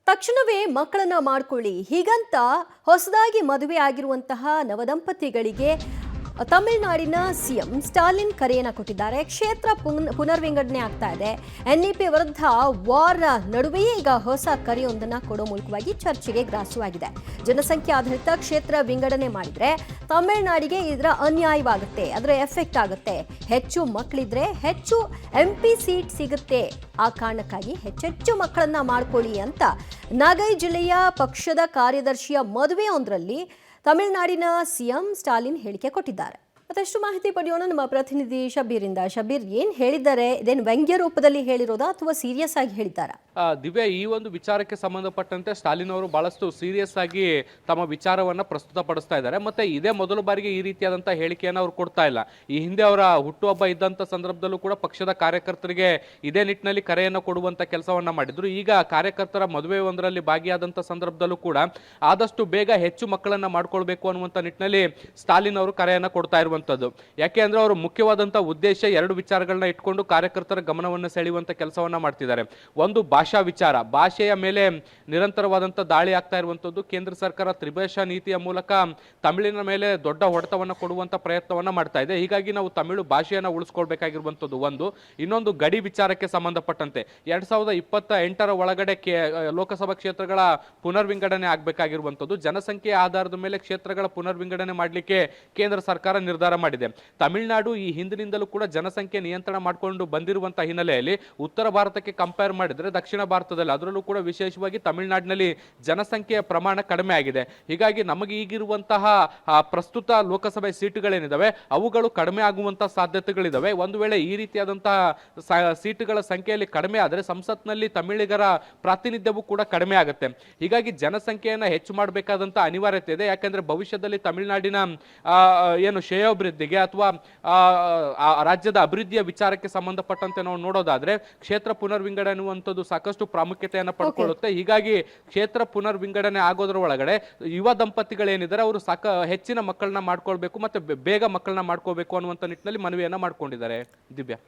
ತಕ್ಷಣವೇ ಮಕ್ಕಳನ್ನ ಮಾಡ್ಕೊಳ್ಳಿ ಹೀಗಂತ ಹೊಸದಾಗಿ ಮದುವೆ ಆಗಿರುವಂತಹ ನವದಂಪತಿಗಳಿಗೆ ತಮಿಳುನಾಡಿನ ಸಿಎಂ ಸ್ಟಾಲಿನ್ ಕರೆಯನ್ನ ಕೊಟ್ಟಿದ್ದಾರೆ. ಕ್ಷೇತ್ರ ಪುನರ್ವಿಂಗಡಣೆ ಆಗ್ತಾ ಇದೆ. ಎನ್ಇಪಿ ವಿರುದ್ಧ ವಾರ್ ನಡುವೆಯೇ ಈಗ ಹೊಸ ಕರೆಯೊಂದನ್ನ ಕೊಡೋ ಮೂಲಕವಾಗಿ ಚರ್ಚೆಗೆ ಗ್ರಾಸವಾಗಿದೆ. ಜನಸಂಖ್ಯೆ ಆಧಾರಿತ ಕ್ಷೇತ್ರ ವಿಂಗಡಣೆ ಮಾಡಿದ್ರೆ ತಮಿಳುನಾಡಿಗೆ ಇದರ ಅನ್ಯಾಯವಾಗುತ್ತೆ, ಅದರ ಎಫೆಕ್ಟ್ ಆಗುತ್ತೆ. ಹೆಚ್ಚು ಮಕ್ಕಳಿದ್ರೆ ಹೆಚ್ಚು MP ಸೀಟ್ ಸಿಗುತ್ತೆ. ಆ ಕಾರಣಕ್ಕಾಗಿ ಹೆಚ್ಚೆಚ್ಚು ಮಕ್ಕಳನ್ನ ಮಾಡ್ಕೊಳ್ಳಿ ಅಂತ ನಾಗೈ ಜಿಲ್ಲೆಯ ಪಕ್ಷದ ಕಾರ್ಯದರ್ಶಿಯ ಮದುವೆಯೊಂದರಲ್ಲಿ ತಮಿಳುನಾಡಿನ ಸಿಎಂ ಸ್ಟಾಲಿನ್ ಹೇಳಿಕೆ ಕೊಟ್ಟಿದ್ದಾರೆ. ಮತ್ತಷ್ಟು ಮಾಹಿತಿ ಪಡೆಯೋಣ ನಮ್ಮ ಪ್ರತಿನಿಧಿ ಶಬೀರಿಂದ. ಶಬೀರ್, ಏನ್ ಹೇಳಿದ್ದಾರೆ? ಇದೇನು ವ್ಯಂಗ್ಯ ರೂಪದಲ್ಲಿ ಹೇಳಿರೋದಾ ಅಥವಾ ಸೀರಿಯಸ್ ಆಗಿ ಹೇಳಿದ್ದಾರಾ? ದಿವ್ಯಾ, ಈ ಒಂದು ವಿಚಾರಕ್ಕೆ ಸಂಬಂಧಪಟ್ಟಂತೆ ಸ್ಟಾಲಿನ್ ಅವರು ಬಹಳಷ್ಟು ಸೀರಿಯಸ್ ಆಗಿ ತಮ್ಮ ವಿಚಾರವನ್ನ ಪ್ರಸ್ತುತಪಡಿಸ್ತಾ ಇದ್ದಾರೆ. ಮತ್ತೆ ಇದೇ ಮೊದಲ ಬಾರಿಗೆ ಈ ರೀತಿಯಾದಂತಹ ಹೇಳಿಕೆಯನ್ನು ಅವರು ಕೊಡ್ತಾ ಇಲ್ಲ. ಈ ಹಿಂದೆ ಅವರ ಹುಟ್ಟುಹಬ್ಬ ಇದ್ದಂತ ಸಂದರ್ಭದಲ್ಲೂ ಕೂಡ ಪಕ್ಷದ ಕಾರ್ಯಕರ್ತರಿಗೆ ಇದೇ ನಿಟ್ಟಿನಲ್ಲಿ ಕರೆಯನ್ನು ಕೊಡುವಂತ ಕೆಲಸವನ್ನ ಮಾಡಿದ್ರು. ಈಗ ಕಾರ್ಯಕರ್ತರ ಮದುವೆ ಒಂದರಲ್ಲಿ ಭಾಗಿಯಾದಂತ ಸಂದರ್ಭದಲ್ಲೂ ಕೂಡ ಆದಷ್ಟು ಬೇಗ ಹೆಚ್ಚು ಮಕ್ಕಳನ್ನ ಮಾಡ್ಕೊಳ್ಬೇಕು ಅನ್ನುವಂತ ನಿಟ್ಟಿನಲ್ಲಿ ಸ್ಟಾಲಿನ್ ಅವರು ಕರೆಯನ್ನ ಕೊಡ್ತಾ ಇರುವಂತದ್ದು. ಯಾಕೆ ಅಂದ್ರೆ ಅವರು ಮುಖ್ಯವಾದಂತಹ ಉದ್ದೇಶ ಎರಡು ವಿಚಾರಗಳನ್ನ ಇಟ್ಕೊಂಡು ಕಾರ್ಯಕರ್ತರ ಗಮನವನ್ನು ಸೆಳೆಯುವಂತ ಕೆಲಸವನ್ನ ಮಾಡ್ತಿದ್ದಾರೆ. ಒಂದು ಭಾಷಾ ವಿಚಾರ, ಭಾಷೆಯ ಮೇಲೆ ನಿರಂತರವಾದಂತಹ ದಾಳಿ ಆಗ್ತಾ ಇರುವಂತದ್ದು. ಕೇಂದ್ರ ಸರ್ಕಾರ ತ್ರಿಭಾಷಾ ನೀತಿಯ ಮೂಲಕ ತಮಿಳಿನ ಮೇಲೆ ದೊಡ್ಡ ಹೊಡೆತವನ್ನ ಕೊಡುವಂತ ಪ್ರಯತ್ನವನ್ನ ಮಾಡ್ತಾ ಇದೆ. ಹೀಗಾಗಿ ನಾವು ತಮಿಳು ಭಾಷೆಯನ್ನ ಉಳಿಸ್ಕೊಳ್ಬೇಕಾಗಿರುವಂತದ್ದು ಒಂದು. ಇನ್ನೊಂದು ಗಡಿ ವಿಚಾರಕ್ಕೆ ಸಂಬಂಧಪಟ್ಟಂತೆ 2028 ಒಳಗಡೆ ಲೋಕಸಭಾ ಕ್ಷೇತ್ರಗಳ ಪುನರ್ವಿಂಗಡಣೆ ಆಗ್ಬೇಕಾಗಿರುವಂತದ್ದು. ಜನಸಂಖ್ಯೆಯ ಆಧಾರದ ಮೇಲೆ ಕ್ಷೇತ್ರಗಳ ಪುನರ್ವಿಂಗಡಣೆ ಮಾಡಲಿಕ್ಕೆ ಕೇಂದ್ರ ಸರ್ಕಾರ ನಿರ್ಧಾರ ಮಾಡಿದೆ. ತಮಿಳುನಾಡು ಈ ಹಿಂದಿನಿಂದಲೂ ಕೂಡ ಜನಸಂಖ್ಯೆ ನಿಯಂತ್ರಣ ಮಾಡಿಕೊಂಡು ಬಂದಿರುವಂತಹ ಹಿನ್ನೆಲೆಯಲ್ಲಿ ಉತ್ತರ ಭಾರತಕ್ಕೆ ಕಂಪೇರ್ ಮಾಡಿದ್ರೆ ದಕ್ಷಿಣ ಭಾರತದಲ್ಲಿ, ಅದರಲ್ಲೂ ಕೂಡ ವಿಶೇಷವಾಗಿ ತಮಿಳುನಾಡಿನಲ್ಲಿ ಜನಸಂಖ್ಯೆಯ ಪ್ರಮಾಣ ಕಡಿಮೆ ಆಗಿದೆ. ಹೀಗಾಗಿ ನಮಗೆ ಈಗಿರುವಂತಹ ಪ್ರಸ್ತುತ ಲೋಕಸಭೆ ಸೀಟುಗಳೇನಿದಾವೆ ಅವುಗಳು ಕಡಿಮೆ ಆಗುವಂತಹ ಸಾಧ್ಯತೆಗಳಿದಾವೆ. ಒಂದು ವೇಳೆ ಈ ರೀತಿಯಾದಂತಹ ಸೀಟುಗಳ ಸಂಖ್ಯೆಯಲ್ಲಿ ಕಡಿಮೆ ಆದರೆ ಸಂಸತ್ನಲ್ಲಿ ತಮಿಳಿಗರ ಪ್ರಾತಿನಿಧ್ಯವೂ ಕೂಡ ಕಡಿಮೆ ಆಗುತ್ತೆ. ಹೀಗಾಗಿ ಜನಸಂಖ್ಯೆಯನ್ನ ಹೆಚ್ಚು ಮಾಡಬೇಕಾದಂತ ಅನಿವಾರ್ಯತೆ ಇದೆ. ಯಾಕಂದ್ರೆ ಭವಿಷ್ಯದಲ್ಲಿ ತಮಿಳುನಾಡಿನ ಏನು ಶ್ರೇಯೋಭಿವೃದ್ಧಿಗೆ ಅಥವಾ ರಾಜ್ಯದ ಅಭಿವೃದ್ಧಿಯ ವಿಚಾರಕ್ಕೆ ಸಂಬಂಧಪಟ್ಟಂತೆ ನಾವು ನೋಡೋದಾದ್ರೆ ಕ್ಷೇತ್ರ ಪುನರ್ವಿಂಗಡಣೆ ಅನ್ನುವಂಥದ್ದು ಸಾಕಷ್ಟು ಪ್ರಾಮುಖ್ಯತೆಯನ್ನು ಪಡ್ಕೊಳ್ಳುತ್ತೆ. ಹೀಗಾಗಿ ಕ್ಷೇತ್ರ ಪುನರ್ವಿಂಗಡಣೆ ಆಗೋದ್ರ ಒಳಗಡೆ ಯುವ ದಂಪತಿಗಳೇನಿದ್ದಾರೆ ಅವರು ಹೆಚ್ಚಿನ ಮಕ್ಕಳನ್ನ ಮಾಡ್ಕೊಳ್ಬೇಕು ಮತ್ತೆ ಬೇಗ ಮಕ್ಕಳನ್ನ ಮಾಡ್ಕೋಬೇಕು ಅನ್ನುವಂಥ ನಿಟ್ಟಿನಲ್ಲಿ ಮನವಿಯನ್ನ ಮಾಡ್ಕೊಂಡಿದ್ದಾರೆ. ದಿವ್ಯಾ.